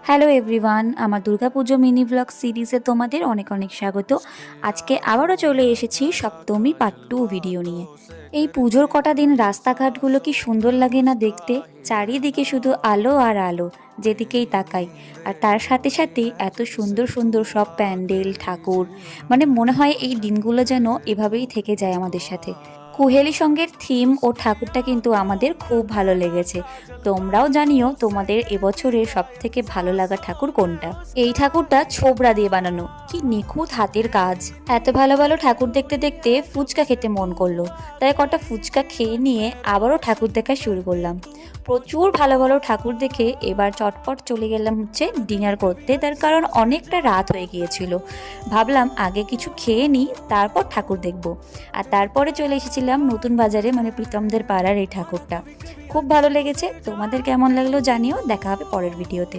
Hello everyone, আমার Durga Puja mini blog সিরিজে তোমাদের অনেক অনেক স্বাগত। আজকে আবারও চলে এসেছি সপ্তমী পার্ট 2 ভিডিও নিয়ে। এই পুজোর কটা দিন রাস্তাঘাটগুলো কি সুন্দর লাগে না দেখতে। চারিদিকে শুধু আলো আর আলো, যেদিকেই তাকাই। আর তার সাথে সাথে এত সুন্দর সুন্দর সব প্যান্ডেল, ঠাকুর, মানে মনে হয় এই দিনগুলো যেন এভাবেই থেকে যায় আমাদের সাথে। কুহেলি সঙ্গের থিম ও ঠাকুরটা কিন্তু আমাদের খুব ভালো লেগেছে। তোমরাও জানিও তোমাদের এবছরের সব থেকে ভালো লাগা ঠাকুর কোনটা। এই ঠাকুরটা ছোবড়া দিয়ে বানানো, কি নিখুঁত হাতের কাজ। এত ভালো ভালো ঠাকুর দেখতে দেখতে ফুচকা খেতে মন করলো, তাই কটা ফুচকা খেয়ে নিয়ে আবারও ঠাকুর দেখা শুরু করলাম। প্রচুর ভালো ভালো ঠাকুর দেখে এবার চটপট চলে গেলাম ডিনার করতে, তার কারণ অনেকটা রাত হয়ে গিয়েছিল। ভাবলাম আগে কিছু খেয়ে নিই, তারপর ঠাকুর দেখব। আর তারপরে চলে এসেছিলাম নতুন বাজারে, মানে প্রীতমদের পাড়ার এই ঠাকুরটা। খুব ভালো লেগেছে। তোমাদের কেমন লাগলো জানিও। দেখা হবে পরের ভিডিওতে।